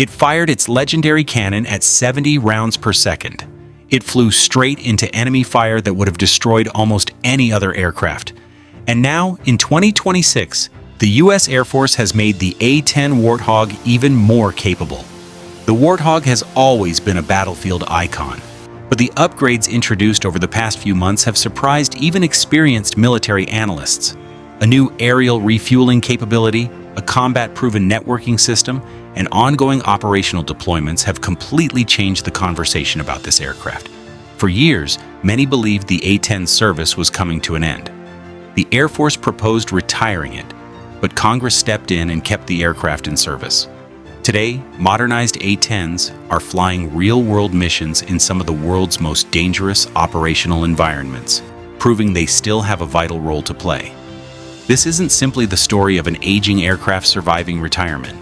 It fired its legendary cannon at 70 rounds per second. It flew straight into enemy fire that would have destroyed almost any other aircraft. And now, in 2026, the U.S. Air Force has made the A-10 Warthog even more capable. The Warthog has always been a battlefield icon, but the upgrades introduced over the past few months have surprised even experienced military analysts. A new aerial refueling capability, a combat-proven networking system, and ongoing operational deployments have completely changed the conversation about this aircraft. For years, many believed the A-10 service was coming to an end. The Air Force proposed retiring it, but Congress stepped in and kept the aircraft in service. Today, modernized A-10s are flying real-world missions in some of the world's most dangerous operational environments, proving they still have a vital role to play. This isn't simply the story of an aging aircraft surviving retirement.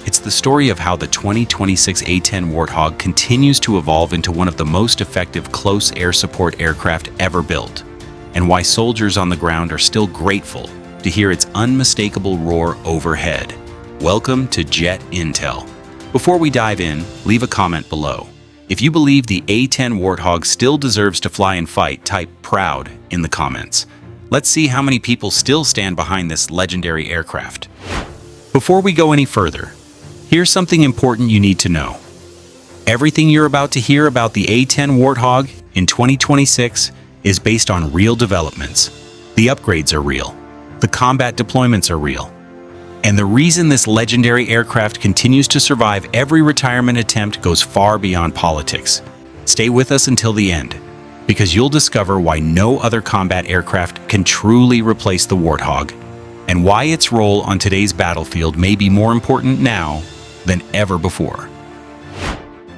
It's the story of how the 2026 A-10 Warthog continues to evolve into one of the most effective close air support aircraft ever built, and why soldiers on the ground are still grateful to hear its unmistakable roar overhead. Welcome to Jet Intel. Before we dive in, leave a comment below. If you believe the A-10 Warthog still deserves to fly and fight, type "proud" in the comments. Let's see how many people still stand behind this legendary aircraft. Before we go any further, here's something important you need to know. Everything you're about to hear about the A-10 Warthog in 2026 is based on real developments. The upgrades are real. The combat deployments are real. And the reason this legendary aircraft continues to survive every retirement attempt goes far beyond politics. Stay with us until the end, because you'll discover why no other combat aircraft can truly replace the Warthog, and why its role on today's battlefield may be more important now than ever before.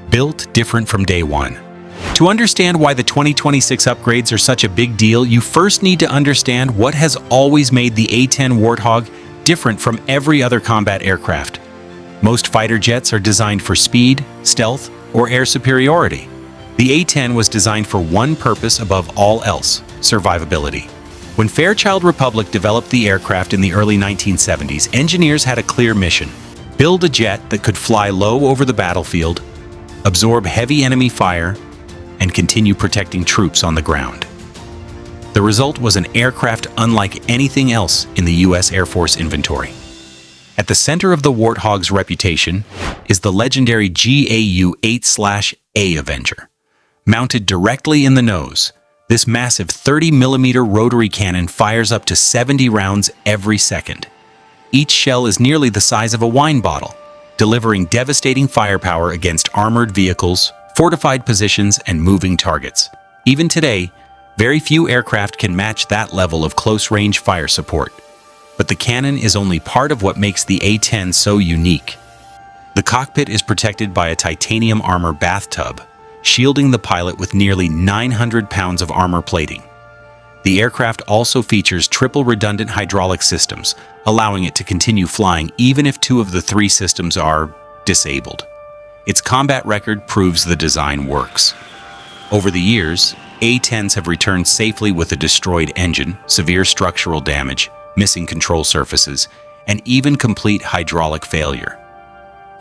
Built different from day one. To understand why the 2026 upgrades are such a big deal, you first need to understand what has always made the A-10 Warthog different from every other combat aircraft. Most fighter jets are designed for speed, stealth, or air superiority. The A-10 was designed for one purpose above all else: survivability. When Fairchild Republic developed the aircraft in the early 1970s, engineers had a clear mission: build a jet that could fly low over the battlefield, absorb heavy enemy fire, and continue protecting troops on the ground. The result was an aircraft unlike anything else in the U.S. Air Force inventory. At the center of the Warthog's reputation is the legendary GAU-8 Avenger. Mounted directly in the nose, this massive 30mm rotary cannon fires up to 70 rounds every second. Each shell is nearly the size of a wine bottle, delivering devastating firepower against armored vehicles, fortified positions, and moving targets. Even today, very few aircraft can match that level of close-range fire support. But the cannon is only part of what makes the A-10 so unique. The cockpit is protected by a titanium armor bathtub, shielding the pilot with nearly 900 pounds of armor plating. The aircraft also features triple redundant hydraulic systems, allowing it to continue flying even if two of the three systems are disabled. Its combat record proves the design works. Over the years, A-10s have returned safely with a destroyed engine, severe structural damage, missing control surfaces, and even complete hydraulic failure.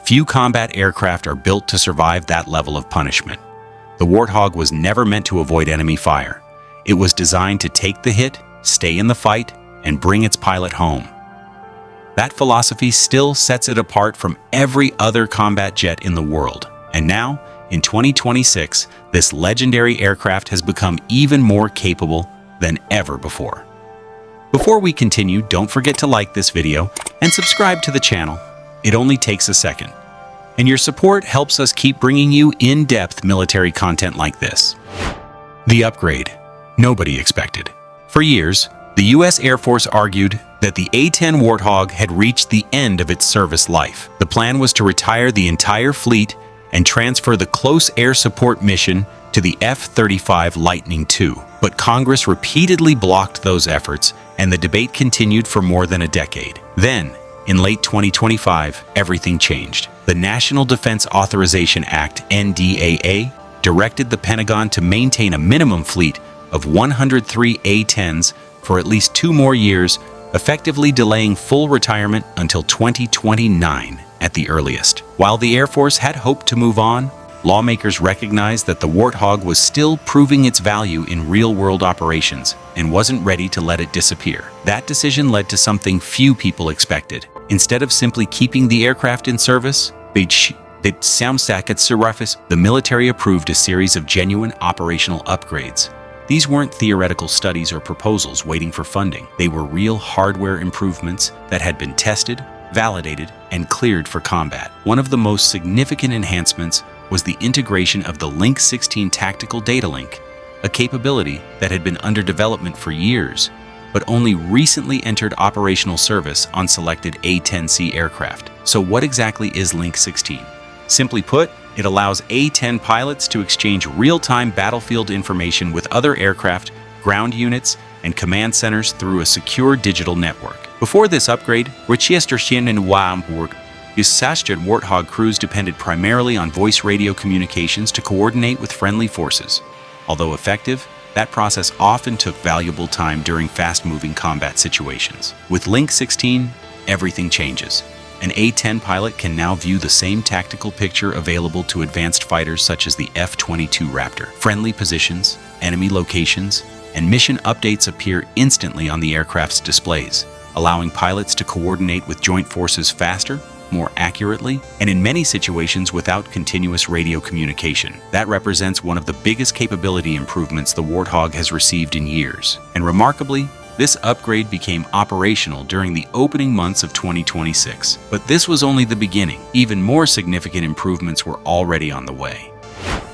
Few combat aircraft are built to survive that level of punishment. The Warthog was never meant to avoid enemy fire. It was designed to take the hit, stay in the fight, and bring its pilot home. That philosophy still sets it apart from every other combat jet in the world. And now, in 2026, this legendary aircraft has become even more capable than ever before. Before we continue, don't forget to like this video and subscribe to the channel. It only takes a second. And your support helps us keep bringing you in-depth military content like this. The upgrade nobody expected. For years, the U.S. Air Force argued that the A-10 Warthog had reached the end of its service life. The plan was to retire the entire fleet and transfer the close air support mission to the F-35 Lightning II. But Congress repeatedly blocked those efforts, and the debate continued for more than a decade. Then, in late 2025, everything changed. The National Defense Authorization Act, NDAA, directed the Pentagon to maintain a minimum fleet of 103 A-10s for at least 2 more years, effectively delaying full retirement until 2029. at the earliest. While the Air Force had hoped to move on, lawmakers recognized that the Warthog was still proving its value in real-world operations and wasn't ready to let it disappear. That decision led to something few people expected. Instead of simply keeping the aircraft in service, the military approved a series of genuine operational upgrades. These weren't theoretical studies or proposals waiting for funding. They were real hardware improvements that had been tested, validated, and cleared for combat. One of the most significant enhancements was the integration of the Link 16 tactical data link, a capability that had been under development for years, but only recently entered operational service on selected A-10C aircraft. So what exactly is Link 16? Simply put, it allows A-10 pilots to exchange real-time battlefield information with other aircraft, ground units, and command centers through a secure digital network. Before this upgrade, Warthog crews depended primarily on voice radio communications to coordinate with friendly forces. Although effective, that process often took valuable time during fast-moving combat situations. With Link 16, everything changes. An A-10 pilot can now view the same tactical picture available to advanced fighters such as the F-22 Raptor. Friendly positions, enemy locations, and mission updates appear instantly on the aircraft's displays, allowing pilots to coordinate with joint forces faster, more accurately, and in many situations without continuous radio communication. That represents one of the biggest capability improvements the Warthog has received in years. And remarkably, this upgrade became operational during the opening months of 2026. But this was only the beginning. Even more significant improvements were already on the way.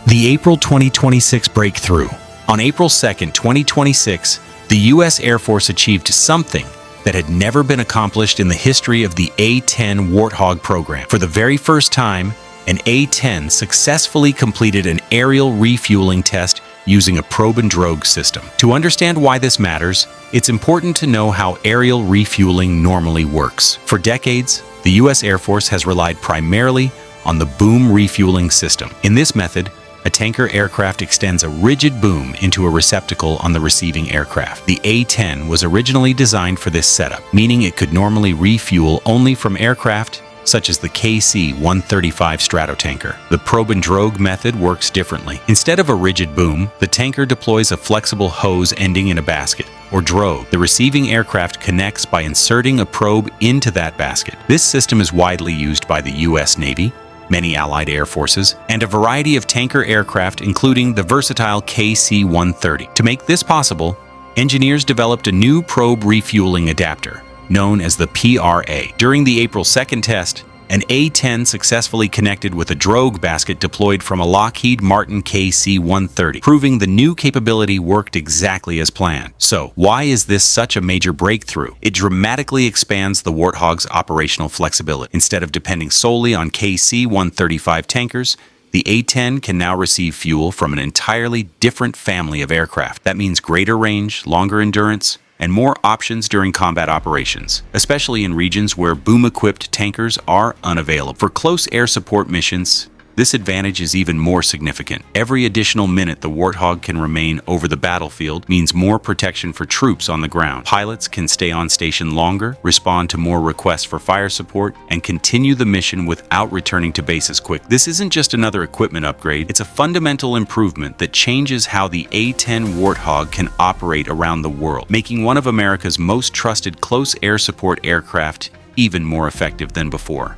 The April 2026 breakthrough. On April 2nd, 2026, the U.S. Air Force achieved something that had never been accomplished in the history of the A-10 Warthog program. For the very first time, an A-10 successfully completed an aerial refueling test using a probe and drogue system. To understand why this matters, it's important to know how aerial refueling normally works. For decades, the U.S. Air Force has relied primarily on the boom refueling system. In this method, a tanker aircraft extends a rigid boom into a receptacle on the receiving aircraft. The A-10 was originally designed for this setup, meaning it could normally refuel only from aircraft such as the KC-135 Stratotanker. The probe and drogue method works differently. Instead of a rigid boom, the tanker deploys a flexible hose ending in a basket, or drogue. The receiving aircraft connects by inserting a probe into that basket. This system is widely used by the U.S. Navy, many Allied air forces, and a variety of tanker aircraft, including the versatile KC-130. To make this possible, engineers developed a new probe refueling adapter, known as the PRA. During the April 2nd test, an A-10 successfully connected with a drogue basket deployed from a Lockheed Martin KC-130, proving the new capability worked exactly as planned. So, why is this such a major breakthrough? It dramatically expands the Warthog's operational flexibility. Instead of depending solely on KC-135 tankers, the A-10 can now receive fuel from an entirely different family of aircraft. That means greater range, longer endurance, and more options during combat operations, especially in regions where boom-equipped tankers are unavailable. For close air support missions, this advantage is even more significant. Every additional minute the Warthog can remain over the battlefield means more protection for troops on the ground. Pilots can stay on station longer, respond to more requests for fire support, and continue the mission without returning to bases quick. This isn't just another equipment upgrade, it's a fundamental improvement that changes how the A-10 Warthog can operate around the world, making one of America's most trusted close air support aircraft even more effective than before.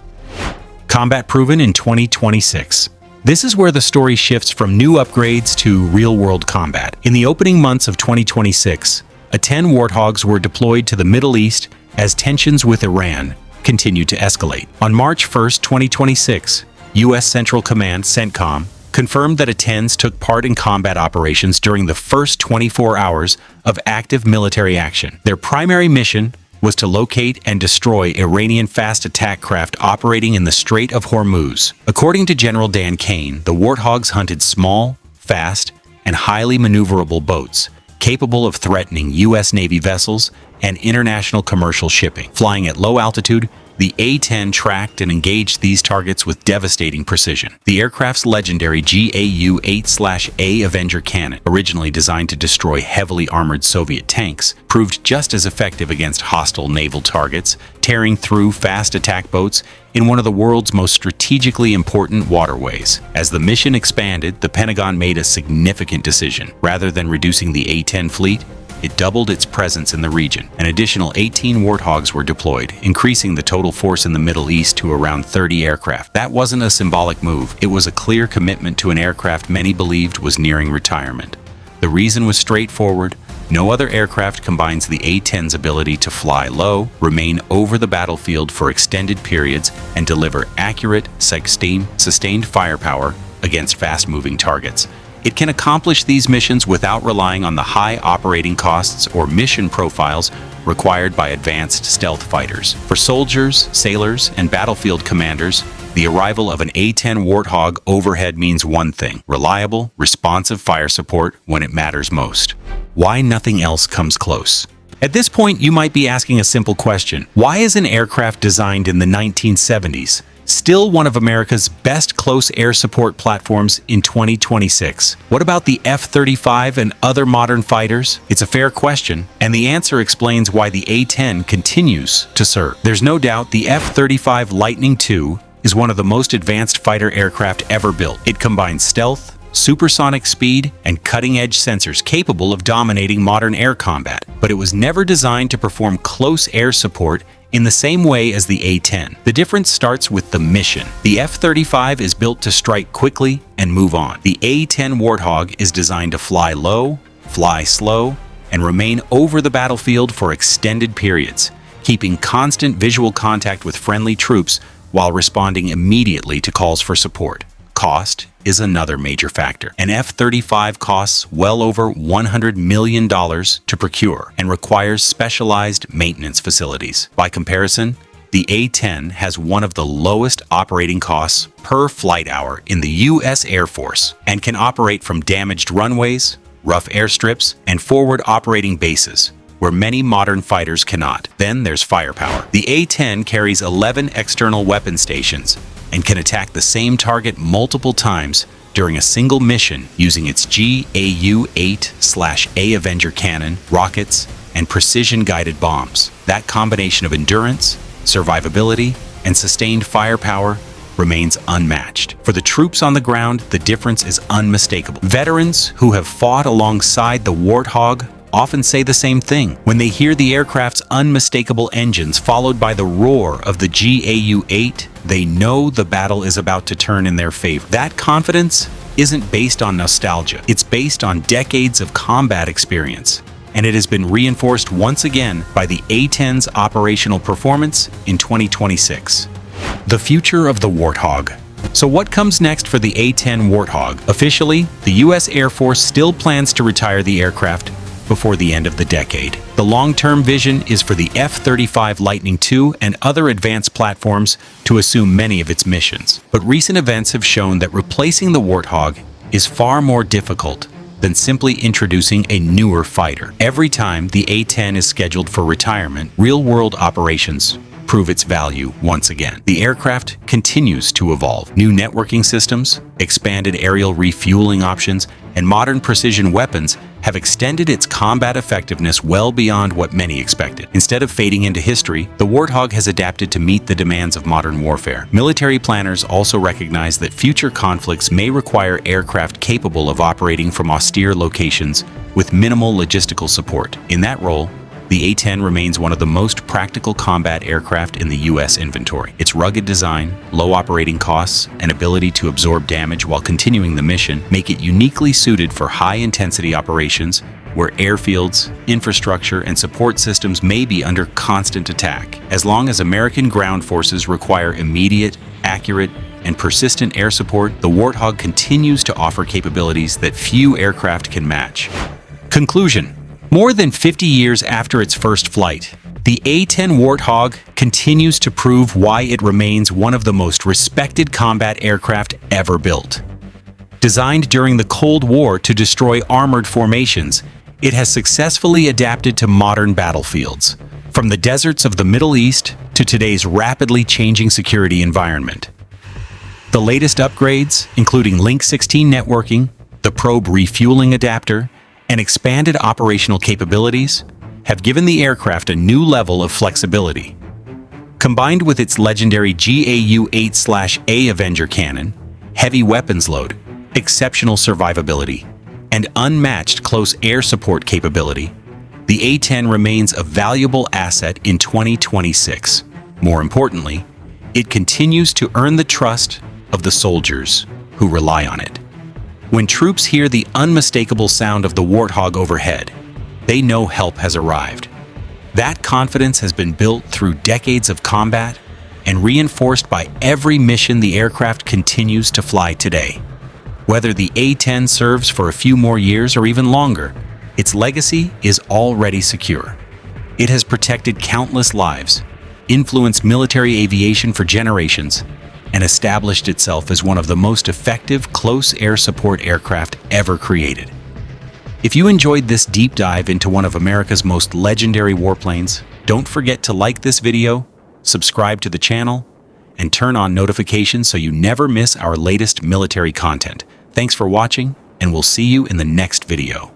Combat proven in 2026. This is where the story shifts from new upgrades to real-world combat. In the opening months of 2026, A-10 Warthogs were deployed to the Middle East as tensions with Iran continued to escalate. On March 1, 2026, U.S. Central Command CENTCOM confirmed that A-10s took part in combat operations during the first 24 hours of active military action. Their primary mission was to locate and destroy Iranian fast attack craft operating in the Strait of Hormuz. According to General Dan Kane, the Warthogs hunted small, fast, and highly maneuverable boats, capable of threatening U.S. Navy vessels and international commercial shipping. Flying at low altitude, the A-10 tracked and engaged these targets with devastating precision. The aircraft's legendary GAU-8 Avenger cannon, originally designed to destroy heavily armored Soviet tanks, proved just as effective against hostile naval targets, tearing through fast attack boats in one of the world's most strategically important waterways. As the mission expanded, the Pentagon made a significant decision. Rather than reducing the A-10 fleet, it doubled its presence in the region. An additional 18 Warthogs were deployed, increasing the total force in the Middle East to around 30 aircraft. That wasn't a symbolic move. It was a clear commitment to an aircraft many believed was nearing retirement. The reason was straightforward. No other aircraft combines the A-10's ability to fly low, remain over the battlefield for extended periods, and deliver accurate, sustained firepower against fast-moving targets. It can accomplish these missions without relying on the high operating costs or mission profiles required by advanced stealth fighters. For soldiers, sailors, and battlefield commanders, the arrival of an A-10 Warthog overhead means one thing: reliable, responsive fire support when it matters most. Why nothing else comes close? At this point, you might be asking a simple question. Why is an aircraft designed in the 1970s still one of America's best close air support platforms in 2026? What about the F-35 and other modern fighters? It's a fair question, and the answer explains why the A-10 continues to serve. There's no doubt the F-35 Lightning II is one of the most advanced fighter aircraft ever built. It combines stealth, supersonic speed, and cutting-edge sensors capable of dominating modern air combat. But it was never designed to perform close air support in the same way as the A-10. The difference starts with the mission. The F-35 is built to strike quickly and move on. The A-10 Warthog is designed to fly low, fly slow, and remain over the battlefield for extended periods, keeping constant visual contact with friendly troops while responding immediately to calls for support. Cost is another major factor. An F-35 costs well over $100 million to procure and requires specialized maintenance facilities. By comparison, the A-10 has one of the lowest operating costs per flight hour in the U.S. Air Force and can operate from damaged runways, rough airstrips, and forward operating bases, where many modern fighters cannot. Then there's firepower. The A-10 carries 11 external weapon stations and can attack the same target multiple times during a single mission using its GAU-8 Avenger cannon, rockets, and precision-guided bombs. That combination of endurance, survivability, and sustained firepower remains unmatched. For the troops on the ground, the difference is unmistakable. Veterans who have fought alongside the Warthog often say the same thing. When they hear the aircraft's unmistakable engines followed by the roar of the GAU-8, they know the battle is about to turn in their favor. That confidence isn't based on nostalgia. It's based on decades of combat experience, and it has been reinforced once again by the A-10's operational performance in 2026. The future of the Warthog. So what comes next for the A-10 Warthog? Officially, the U.S. Air Force still plans to retire the aircraft before the end of the decade. The long-term vision is for the F-35 Lightning II and other advanced platforms to assume many of its missions. But recent events have shown that replacing the Warthog is far more difficult than simply introducing a newer fighter. Every time the A-10 is scheduled for retirement, real-world operations prove its value once again. The aircraft continues to evolve. New networking systems, expanded aerial refueling options, and modern precision weapons have extended its combat effectiveness well beyond what many expected. Instead of fading into history, the Warthog has adapted to meet the demands of modern warfare. Military planners also recognize that future conflicts may require aircraft capable of operating from austere locations with minimal logistical support. In that role, the A-10 remains one of the most practical combat aircraft in the U.S. inventory. Its rugged design, low operating costs, and ability to absorb damage while continuing the mission make it uniquely suited for high-intensity operations where airfields, infrastructure, and support systems may be under constant attack. As long as American ground forces require immediate, accurate, and persistent air support, the Warthog continues to offer capabilities that few aircraft can match. Conclusion. More than 50 years after its first flight, the A-10 Warthog continues to prove why it remains one of the most respected combat aircraft ever built. Designed during the Cold War to destroy armored formations, It has successfully adapted to modern battlefields, from the deserts of the Middle East to today's rapidly changing security environment. The latest upgrades, including Link 16 networking, the probe refueling adapter, and expanded operational capabilities, have given the aircraft a new level of flexibility. Combined with its legendary GAU-8 Avenger cannon, heavy weapons load, exceptional survivability, and unmatched close air support capability, the A-10 remains a valuable asset in 2026. More importantly, it continues to earn the trust of the soldiers who rely on it. When troops hear the unmistakable sound of the Warthog overhead, they know help has arrived. That confidence has been built through decades of combat and reinforced by every mission the aircraft continues to fly today. Whether the A-10 serves for a few more years or even longer, its legacy is already secure. It has protected countless lives, influenced military aviation for generations, and established itself as one of the most effective close air support aircraft ever created. If you enjoyed this deep dive into one of America's most legendary warplanes, don't forget to like this video, subscribe to the channel, and turn on notifications so you never miss our latest military content. Thanks for watching, and we'll see you in the next video.